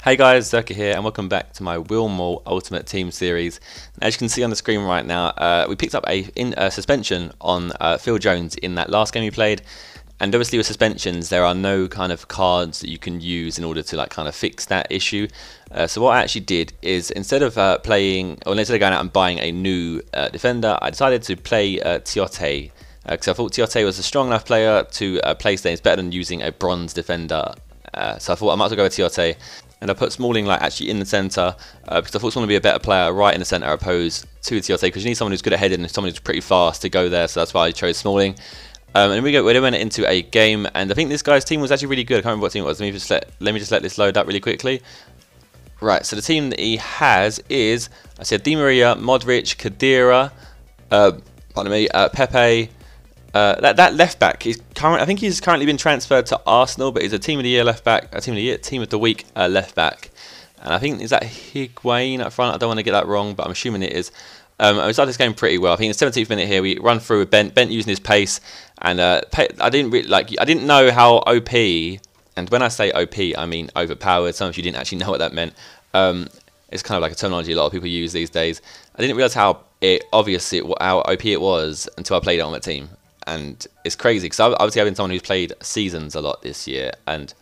Hey guys, Zerkaa here, and welcome back to my Willmall Ultimate Team series. As you can see on the screen right now, we picked up a suspension on Phil Jones in that last game he played. And obviously with suspensions, there are no kind of cards that you can use in order to kind of fix that issue. So what I actually did is instead of instead of going out and buying a new defender, I decided to play Tiote. Because I thought Tiote was a strong enough player to play stains better than using a bronze defender. So I thought I might as well go with Tiote. And I put Smalling actually in the centre because I thought Smalling would be a better player right in the centre opposed to Tiote, because you need someone who's good at heading and someone who's pretty fast to go there. So that's why I chose Smalling. And we then went into a game, and I think this guy's team was actually really good. I can't remember what team it was. Let me just let this load up really quickly. Right, so the team that he has is, I said, Di Maria, Modric, Khedira, Pepe. That left back is I think he's currently been transferred to Arsenal, but he's a team of the year left back, team of the week left back, and I think is that Higuain up front. I don't want to get that wrong, but I'm assuming it is. We started this game pretty well. I think in the 17th minute here we run through with Bent using his pace, and I didn't know how OP, and when I say OP I mean overpowered. Some of you didn't actually know what that meant. It's kind of like a terminology a lot of people use these days. I didn't realise how OP it was until I played it on my team. And it's crazy because obviously I've been someone who's played seasons a lot this year, and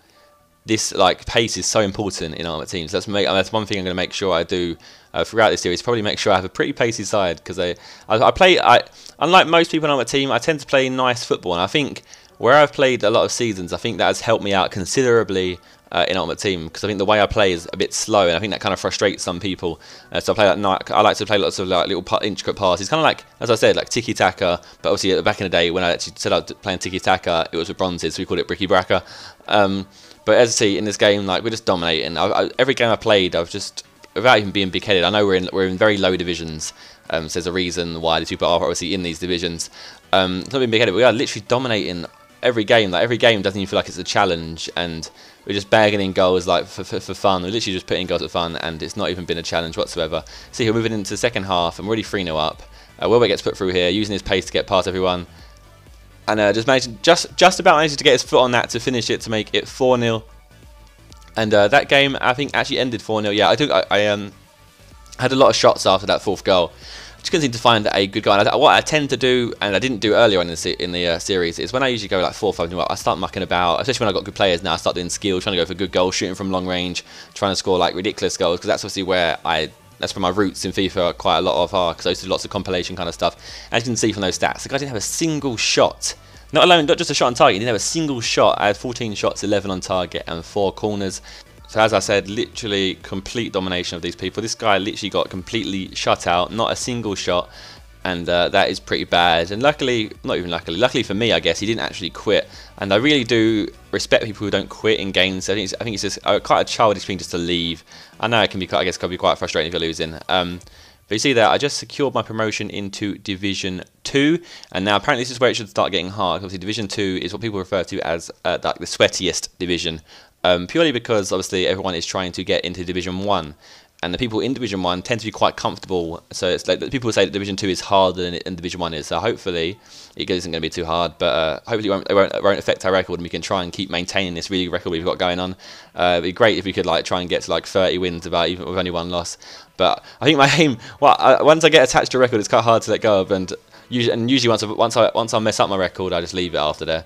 this pace is so important in Ultimate Teams. That's one thing I'm going to make sure I do throughout this series. Probably make sure I have a pretty pacey side, because unlike most people on Ultimate Team, I tend to play nice football, and I think where I've played a lot of seasons, I think that has helped me out considerably in Ultimate Team, because I think the way I play is a bit slow, and I think that kind of frustrates some people. So I like to play lots of little intricate passes, kind of like, as I said, like tiki-taka, but obviously back in the day when I actually set out playing tiki-taka, it was with bronzes, so we called it bricky-bracker. But as I see in this game, we're just dominating. Every game I played, I've just, without even being big-headed, I know we're in very low divisions, so there's a reason why these people are obviously in these divisions. It's not being big-headed, we are literally dominating every game. Every game doesn't even feel like it's a challenge, and we're just bagging in goals for fun. We're literally just putting goals for fun, and it's not even been a challenge whatsoever. See, we're moving into the second half, and we're already 3-0 up. Welbeck gets put through here, using his pace to get past everyone, and just about managed to get his foot on that to finish it, to make it 4-0. And that game, I think, actually ended 4-0. Yeah, I had a lot of shots after that fourth goal. Just couldn't seem to find a good guy. And what I tend to do, and I didn't do earlier on in the series, is when I usually go 4-5-0 up, I start mucking about, especially when I've got good players now. I start doing skill, trying to go for good goals, shooting from long range, trying to score ridiculous goals, because that's obviously where that's where my roots in FIFA quite a lot of are, because I used to do lots of compilation kind of stuff. As you can see from those stats, the guy didn't have a single shot. Not just a shot on target, he didn't have a single shot. I had 14 shots, 11 on target, and 4 corners. So as I said, literally complete domination of these people. This guy literally got completely shut out, not a single shot, and that is pretty bad. And luckily for me, I guess, he didn't actually quit. And I really do respect people who don't quit in games. I think it's just quite a childish thing just to leave. I know it can be quite frustrating if you're losing. But you see there, I just secured my promotion into Division 2, and now apparently this is where it should start getting hard. Obviously Division 2 is what people refer to as the sweatiest division. Purely because obviously everyone is trying to get into Division 1, and the people in Division 1 tend to be quite comfortable. So it's like people say that Division 2 is harder than Division 1 is. So hopefully it isn't going to be too hard, but hopefully it won't affect our record, and we can try and keep maintaining this really good record we've got going on. It'd be great if we could try and get to 30 wins even with only 1 loss. But I think my aim, once I get attached to a record, it's quite hard to let go of, and usually once I mess up my record, I just leave it after there.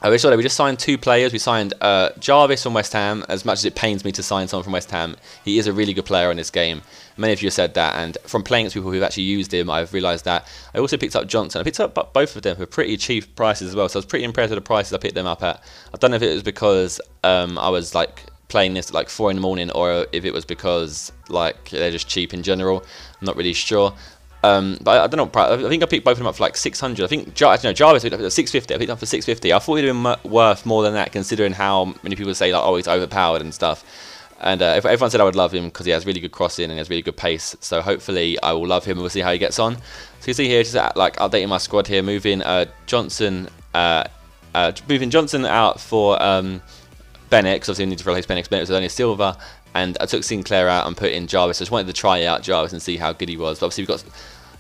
We just signed 2 players. We signed Jarvis from West Ham. As much as it pains me to sign someone from West Ham, he is a really good player in this game. Many of you have said that, and from playing against people who've actually used him, I've realised that. I also picked up Johnson. I picked up both of them for pretty cheap prices as well, so I was pretty impressed with the prices I picked them up at. I don't know if it was because I was playing this at 4 in the morning, or if it was because they're just cheap in general. I'm not really sure. But I don't know. I think I picked both of them up for 600. I think Jarvis I picked up for 650. I picked up for 650. I thought he'd have been worth more than that, considering how many people say oh, he's overpowered and stuff. And everyone said I would love him because he has really good crossing and he has really good pace. So hopefully I will love him, and we'll see how he gets on. So you see here, just updating my squad here, moving Johnson out for Bennett, because obviously I need to replace Bennett. Bennett was only a silver. And I took Sinclair out and put in Jarvis. I just wanted to try out Jarvis and see how good he was. But obviously we've got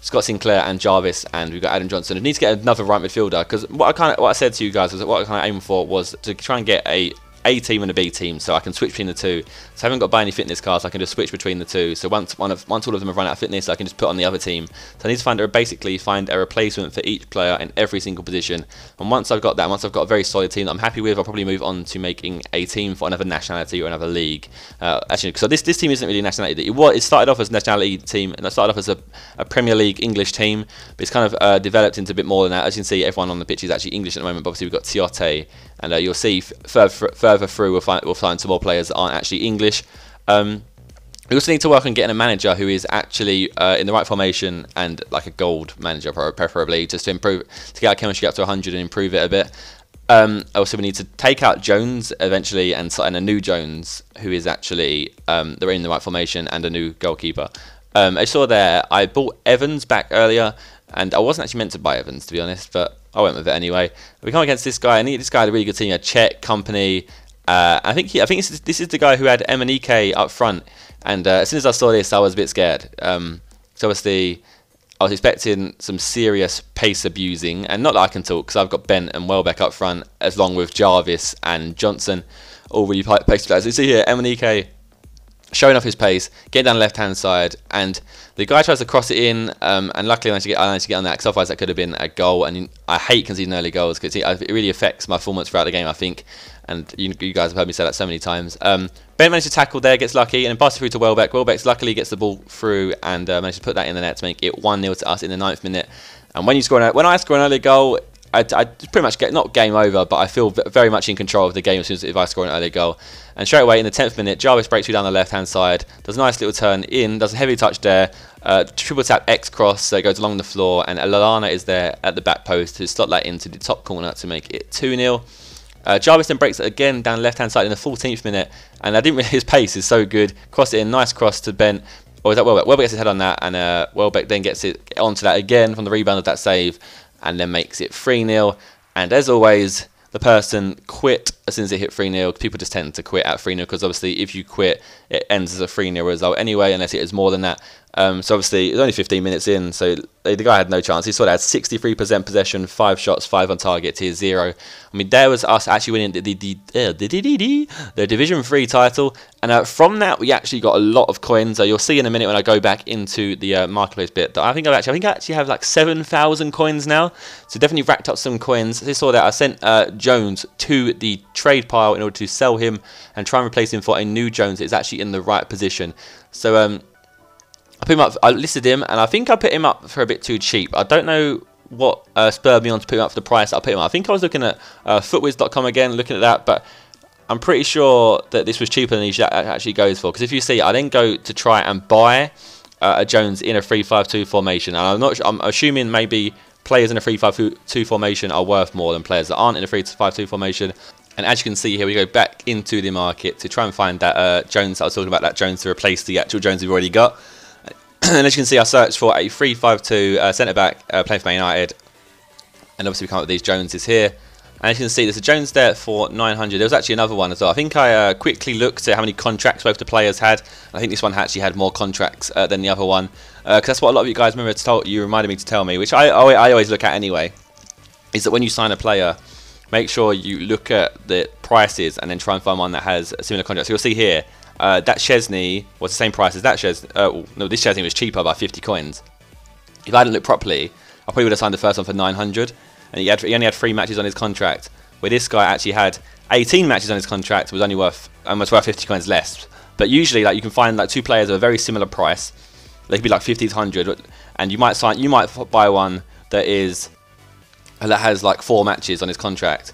Scott Sinclair and Jarvis, and we've got Adam Johnson. We need to get another right midfielder, because what I said to you guys was that what I kind of aimed for was to try and get a A team and a B team, so I can switch between the two. So I haven't got to buy any fitness cards, so I can just switch between the two. So once all of them have run out of fitness, I can just put on the other team. So I need to basically find a replacement for each player in every single position. And once I've got that, once I've got a very solid team that I'm happy with, I'll probably move on to making a team for another nationality or another league. Actually, so this team isn't really a nationality. It started off as a nationality team, and it started off as a Premier League English team, but it's kind of developed into a bit more than that. As you can see, everyone on the pitch is actually English at the moment, but obviously we've got Tiote, and you'll see further through we'll find some more players that aren't actually English. We also need to work on getting a manager who is actually in the right formation and like a gold manager, preferably, just to improve, to get our chemistry up to 100 and improve it a bit. Also, we need to take out Jones eventually and sign a new Jones who is actually they're in the right formation, and a new goalkeeper. I saw there I bought Evans back earlier, and I wasn't actually meant to buy Evans, to be honest, but I went with it anyway. We come against this guy, and this guy had a really good team, a Czech company. I think this is the guy who had M&EK up front, and as soon as I saw this, I was a bit scared. So obviously, I was expecting some serious pace abusing, and not that I can talk, because I've got Bent and Welbeck up front, as long with Jarvis and Johnson, all really pace players. You see here, M&EK showing off his pace, getting down the left-hand side, and the guy tries to cross it in, and luckily I managed to get on that, because otherwise that could have been a goal. And I hate conceding early goals, because it really affects my performance throughout the game, I think. And you guys have heard me say that so many times. Ben managed to tackle there, gets lucky, and then passes through to Welbeck. Welbeck luckily gets the ball through and managed to put that in the net to make it 1-0 to us in the 9th minute. And when I score an early goal, I pretty much get, not game over, but I feel very much in control of the game as soon as if I score an early goal. And straight away in the 10th minute, Jarvis breaks through down the left-hand side, does a nice little turn in, does a heavy touch there, triple tap X cross, so it goes along the floor, and Lallana is there at the back post to slot that into the top corner to make it 2-0. Jarvis then breaks it again down the left-hand side in the 14th minute, and I didn't really, his pace is so good. Cross it in, nice cross to Bent, or is that Welbeck? Welbeck gets his head on that, and Welbeck then gets it onto that again from the rebound of that save, and then makes it 3-0. And as always, the person quit as soon as it hit 3-0. People just tend to quit at 3-0, because obviously if you quit, it ends as a 3-0 result anyway, unless it is more than that. So obviously it was only 15 minutes in, so the guy had no chance. He sort of had 63% possession, 5 shots, 5 on target to his 0. I mean, there was us actually winning the Division 3 title, and from that we actually got a lot of coins. You'll see in a minute when I go back into the marketplace bit that I think I actually have like 7,000 coins now. So definitely racked up some coins. As I saw that, I sent Jones to the trade pile in order to sell him and try and replace him for a new Jones that is actually in the right position. So I listed him, and I think I put him up for a bit too cheap. I don't know what spurred me on to put him up for the price I put him up. I think I was looking at footwiz.com again, looking at that, but I'm pretty sure that this was cheaper than he actually goes for. Because if you see, I then go to try and buy a Jones in a 3-5-2 formation, and I'm assuming maybe players in a 3-5-2 formation are worth more than players that aren't in a 3-5-2 formation. And as you can see here, we go back into the market to try and find that Jones that I was talking about, that Jones to replace the actual Jones we've already got. And as you can see, I searched for a 3-5-2 centre-back playing for Man United, and obviously we come up with these Joneses here. And as you can see, there's a Jones there for 900. There was actually another one as well. I think I quickly looked at how many contracts both the players had. I think this one actually had more contracts than the other one, because that's what a lot of you guys reminded me to tell me, which I always look at anyway, is that when you sign a player, make sure you look at the prices and then try and find one that has a similar contract. So you'll see here, that Chesney was the same price as that Chesney. No, this Chesney was cheaper by 50 coins. If I hadn't looked properly, I probably would have signed the first one for 900. And he only had 3 matches on his contract, where this guy actually had 18 matches on his contract, was only worth 50 coins less. But usually, like, you can find like 2 players of a very similar price. They could be like 50 to 100, and you might buy one that has like 4 matches on his contract.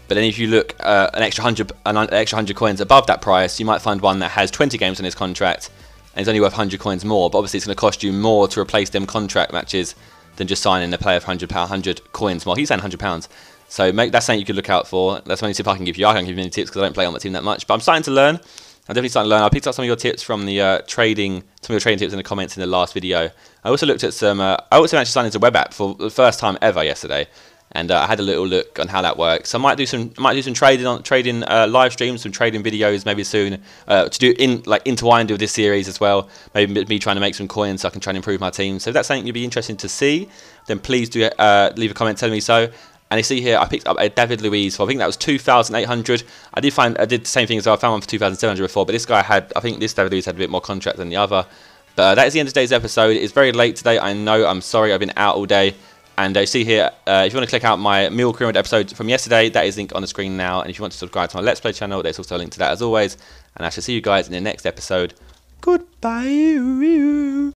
But then if you look an extra 100 coins above that price, you might find one that has 20 games on his contract and is only worth 100 coins more. But obviously it's going to cost you more to replace them contract matches than just signing a player for 100 coins more. He's saying £100. So that's something you could look out for. That's one tip I can give you. I can't give you any tips because I don't play on that team that much. But I'm starting to learn. I'm definitely starting to learn. I picked up some of your tips from the some of your trading tips in the comments in the last video. I also looked at some. I also actually signed into web app for the first time ever yesterday, and I had a little look on how that works. So I might do some trading live streams, some trading videos maybe soon to do intertwined with this series as well. Maybe me trying to make some coins so I can try and improve my team. So if that's something you'd be interested to see, then please do leave a comment telling me so. And you see here, I picked up a David Luiz for, I think that was 2,800. I did the same thing as well. I found one for 2,700 before, but this guy had, I think this David Luiz had a bit more contract than the other. But that is the end of today's episode. It's very late today. I know. I'm sorry. I've been out all day. And you see here, if you want to click out my Meal Crew episode from yesterday, that is linked on the screen now. And if you want to subscribe to my Let's Play channel, there's also a link to that as always. And I shall see you guys in the next episode. Goodbye.